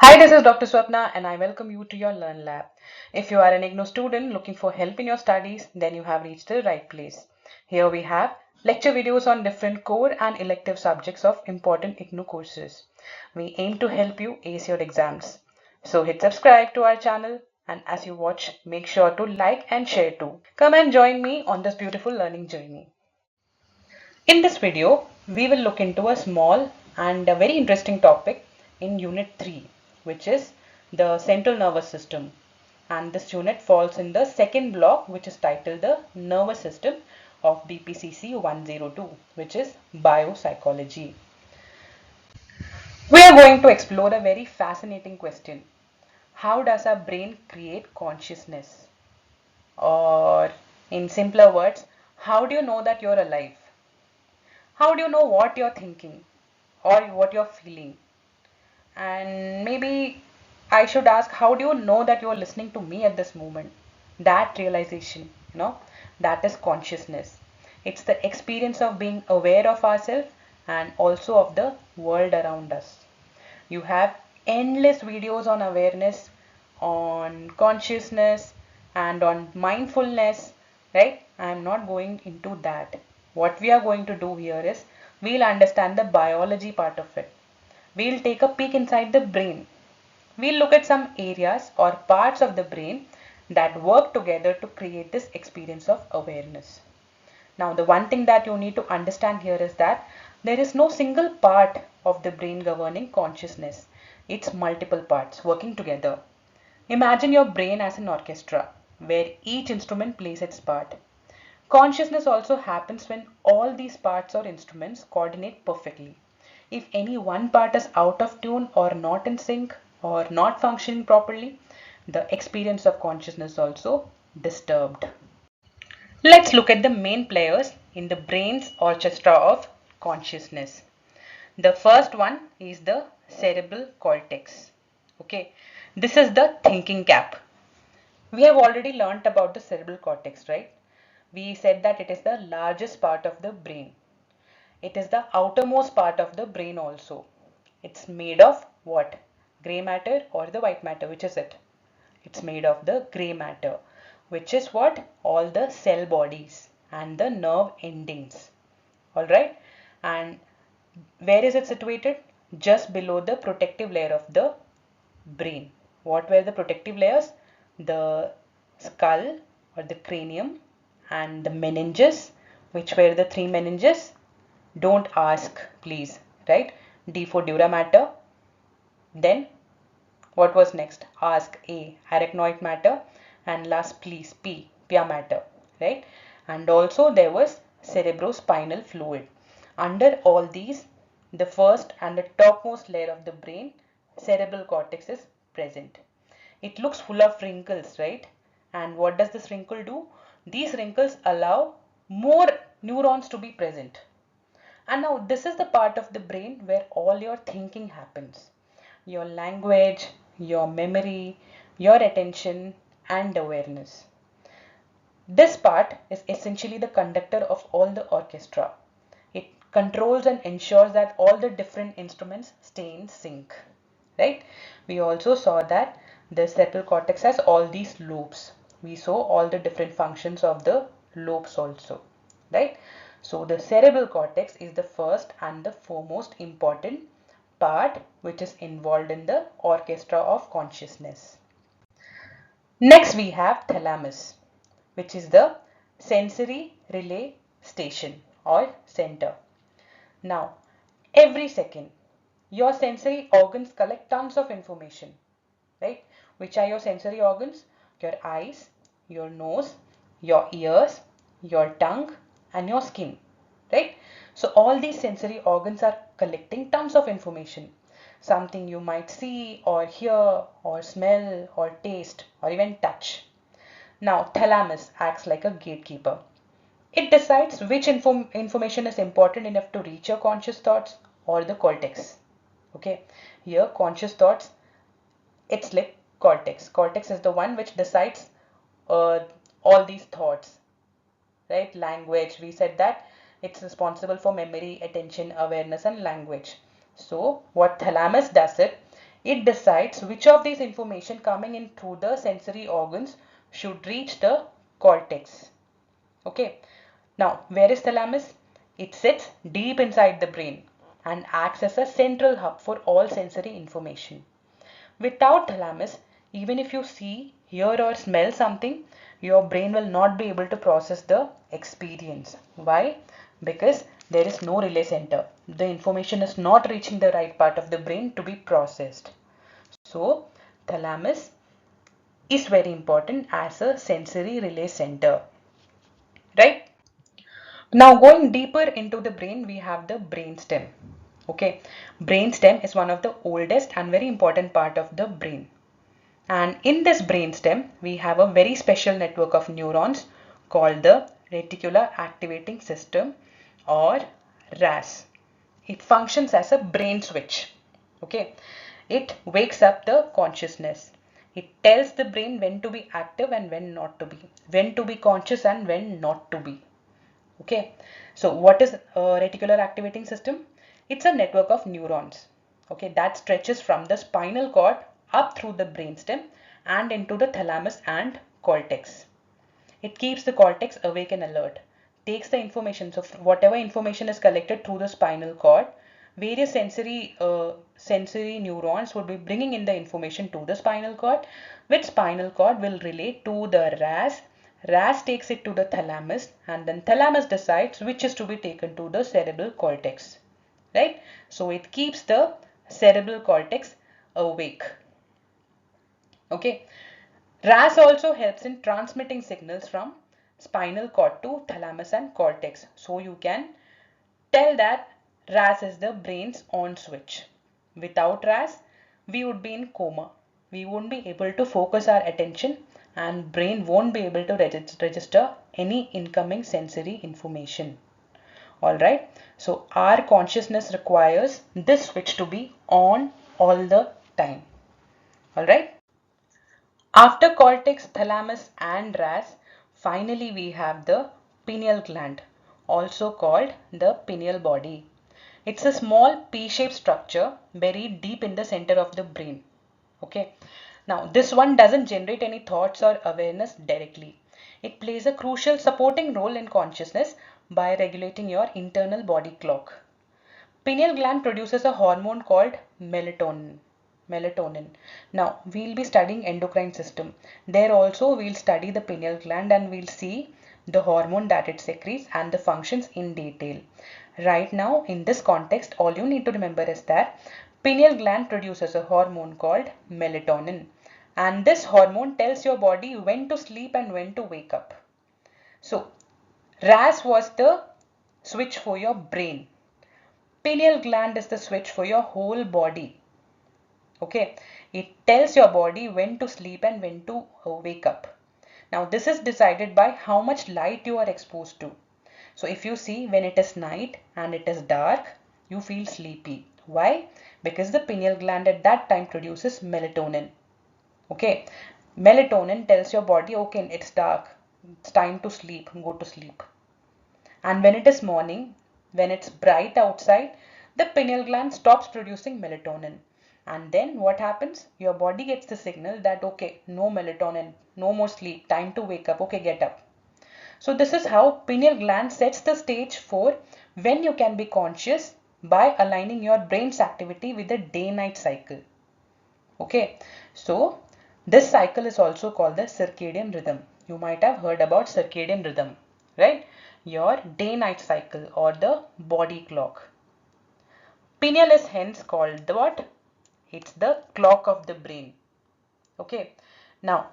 Hi, this is Dr. Swapna and I welcome you to your Learn Lab. If you are an IGNOU student looking for help in your studies, then you have reached the right place. Here we have lecture videos on different core and elective subjects of important IGNOU courses. We aim to help you ace your exams. So hit subscribe to our channel, and as you watch, make sure to like and share too. Come and join me on this beautiful learning journey. In this video, we will look into a small and a very interesting topic in Unit 3, which is the central nervous system. And this unit falls in the second block, which is titled the nervous system of BPCC 102, which is biopsychology. We are going to explore a very fascinating question. How does our brain create consciousness? Or in simpler words, how do you know that you're alive? How do you know what you're thinking or what you're feeling? And maybe I should ask, how do you know that you're listening to me at this moment? That realization, that is consciousness. It's the experience of being aware of ourselves and also of the world around us. You have endless videos on awareness, on consciousness, and on mindfulness, right? I'm not going into that. What we are going to do here is we'll understand the biology part of it. We'll take a peek inside the brain. We'll look at some areas or parts of the brain that work together to create this experience of awareness. Now, the one thing that you need to understand here is that there is no single part of the brain governing consciousness. It's multiple parts working together. Imagine your brain as an orchestra where each instrument plays its part. Consciousness also happens when all these parts or instruments coordinate perfectly. If any one part is out of tune or not in sync or not functioning properly, the experience of consciousness also disturbed. Let's look at the main players in the brain's orchestra of consciousness. The first one is the cerebral cortex. Okay, this is the thinking cap. We have already learnt about the cerebral cortex, right? We said that it is the largest part of the brain. It is the outermost part of the brain also. It's made of what? Gray matter or the white matter? Which is it? It's made of the gray matter, which is what? All the cell bodies and the nerve endings. Alright? And where is it situated? Just below the protective layer of the brain. What were the protective layers? The skull or the cranium and the meninges. Which were the three meninges? Don't ask, please. Right? D for dura mater. Then what was next? Ask A, arachnoid matter, and last please P, pia matter, right? And also there was cerebrospinal fluid. Under all these, the first and the topmost layer of the brain, cerebral cortex, is present. It looks full of wrinkles, right? And what does this wrinkle do? These wrinkles allow more neurons to be present. And now this is the part of the brain where all your thinking happens. Your language, your memory, your attention and awareness. This part is essentially the conductor of all the orchestra. It controls and ensures that all the different instruments stay in sync. Right? We also saw that the cerebral cortex has all these lobes. We saw all the different functions of the lobes also. Right? So the cerebral cortex is the first and the foremost important part which is involved in the orchestra of consciousness. Next we have thalamus, which is the sensory relay station or center. Now, every second, your sensory organs collect tons of information, right? Which are your sensory organs? Your eyes, your nose, your ears, your tongue, and your skin, right? So all these sensory organs are collecting tons of information. Something you might see or hear or smell or taste or even touch. Now, thalamus acts like a gatekeeper. It decides which information is important enough to reach your conscious thoughts or the cortex. Okay, here conscious thoughts, it's like cortex. Cortex is the one which decides uh, all these thoughts, right? Language, we said that it's responsible for memory, attention, awareness, and language. So what thalamus does it? It decides which of these information coming in through the sensory organs should reach the cortex. Okay. Now, where is thalamus? It sits deep inside the brain and acts as a central hub for all sensory information. Without thalamus, even if you see, hear or smell something, your brain will not be able to process the experience. Why? Because there is no relay center. The information is not reaching the right part of the brain to be processed. So, thalamus is very important as a sensory relay center. Right? Now going deeper into the brain, we have the brainstem. Okay, brainstem is one of the oldest and very important part of the brain. And in this brainstem, we have a very special network of neurons called the reticular activating system or RAS. It functions as a brain switch. Okay, it wakes up the consciousness. It tells the brain when to be active and when not to be, when to be conscious and when not to be. Okay, so what is a reticular activating system? It's a network of neurons, okay, that stretches from the spinal cord up through the brainstem and into the thalamus and cortex. It keeps the cortex awake and alert, takes the information, so whatever information is collected through the spinal cord, various sensory neurons would be bringing in the information to the spinal cord, which spinal cord will relay to the RAS. RAS takes it to the thalamus, and then thalamus decides which is to be taken to the cerebral cortex, right? So it keeps the cerebral cortex awake. Okay. RAS also helps in transmitting signals from spinal cord to thalamus and cortex. So you can tell that RAS is the brain's on switch. Without RAS, we would be in coma. We won't be able to focus our attention and brain won't be able to register any incoming sensory information. Alright, so our consciousness requires this switch to be on all the time. Alright. After cortex, thalamus and RAS, finally we have the pineal gland, also called the pineal body. It's a small pea-shaped structure buried deep in the center of the brain. Okay. Now this one doesn't generate any thoughts or awareness directly. It plays a crucial supporting role in consciousness by regulating your internal body clock. Pineal gland produces a hormone called melatonin. Now we'll be studying endocrine system. There also we'll study the pineal gland and we'll see the hormone that it secretes and the functions in detail. Right now in this context, all you need to remember is that pineal gland produces a hormone called melatonin, and this hormone tells your body when to sleep and when to wake up. So RAS was the switch for your brain. Pineal gland is the switch for your whole body. Okay, it tells your body when to sleep and when to wake up. Now this is decided by how much light you are exposed to. So if you see, when it is night and it is dark, you feel sleepy. Why? Because the pineal gland at that time produces melatonin. Okay, melatonin tells your body, okay, it's dark, it's time to sleep, go to sleep. And when it is morning, when it's bright outside, the pineal gland stops producing melatonin. And then what happens? Your body gets the signal that, okay, no melatonin, no more sleep, time to wake up, okay, get up. So this is how pineal gland sets the stage for when you can be conscious by aligning your brain's activity with the day-night cycle. Okay, so this cycle is also called the circadian rhythm. You might have heard about circadian rhythm, right? Your day-night cycle or the body clock. Pineal is hence called the what? It's the clock of the brain. Okay. Now,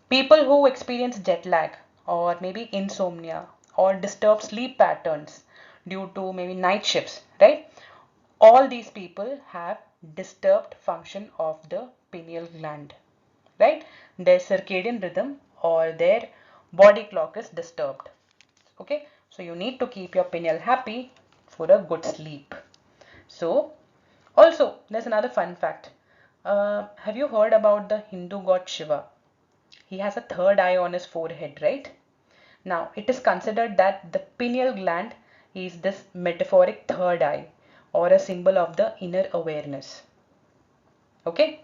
people who experience jet lag or maybe insomnia or disturbed sleep patterns due to maybe night shifts, right? All these people have disturbed function of the pineal gland, right? Their circadian rhythm or their body clock is disturbed. Okay, so you need to keep your pineal happy for a good sleep. So also there's another fun fact. Have you heard about the Hindu god Shiva? He has a third eye on his forehead, right? Now it is considered that the pineal gland is this metaphoric third eye or a symbol of the inner awareness. Okay,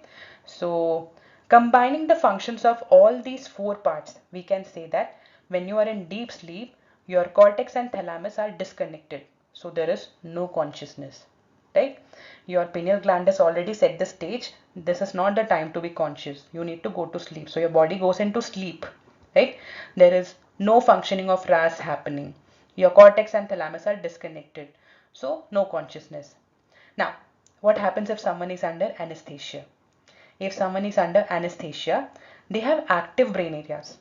so combining the functions of all these four parts, we can say that when you are in deep sleep, your cortex and thalamus are disconnected. So there is no consciousness, right? Your pineal gland has already set the stage. This is not the time to be conscious. You need to go to sleep. So your body goes into sleep, right? There is no functioning of RAS happening. Your cortex and thalamus are disconnected. So no consciousness. Now, what happens if someone is under anesthesia? If someone is under anesthesia, they have active brain areas,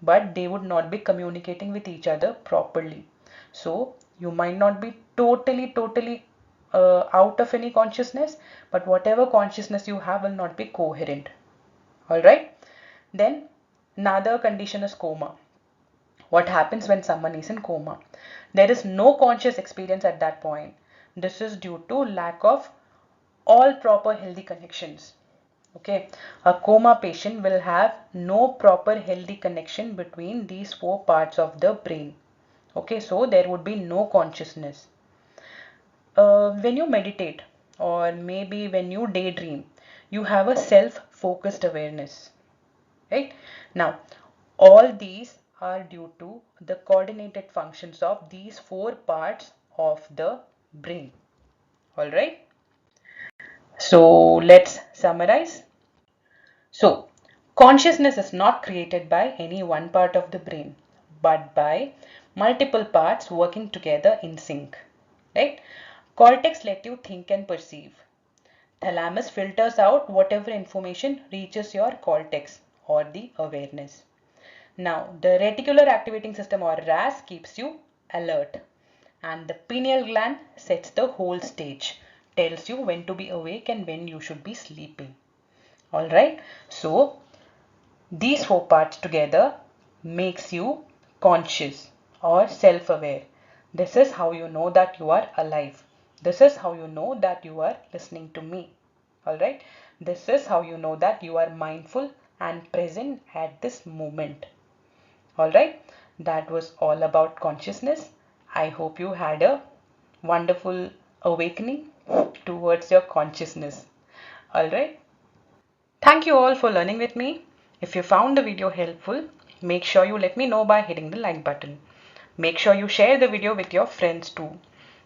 but they would not be communicating with each other properly. So you might not be totally out of any consciousness, but whatever consciousness you have will not be coherent. All right. Then another condition is coma. What happens when someone is in coma? There is no conscious experience at that point. This is due to lack of all proper healthy connections. Okay, a coma patient will have no proper healthy connection between these four parts of the brain. Okay, so there would be no consciousness. When you meditate or maybe when you daydream, you have a self-focused awareness, right? Now, all these are due to the coordinated functions of these four parts of the brain. All right. So let's summarize. So, consciousness is not created by any one part of the brain, but by multiple parts working together in sync. Right? Cortex let you think and perceive. Thalamus filters out whatever information reaches your cortex or the awareness. Now, the reticular activating system or RAS keeps you alert, and the pineal gland sets the whole stage, tells you when to be awake and when you should be sleeping. Alright, so these four parts together makes you conscious or self-aware. This is how you know that you are alive. This is how you know that you are listening to me. Alright, this is how you know that you are mindful and present at this moment. Alright, that was all about consciousness. I hope you had a wonderful awakening towards your consciousness. Alright. Thank you all for learning with me. If you found the video helpful, make sure you let me know by hitting the like button. Make sure you share the video with your friends too.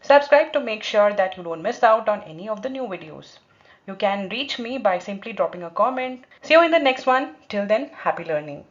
Subscribe to make sure that you don't miss out on any of the new videos. You can reach me by simply dropping a comment. See you in the next one. Till then, happy learning.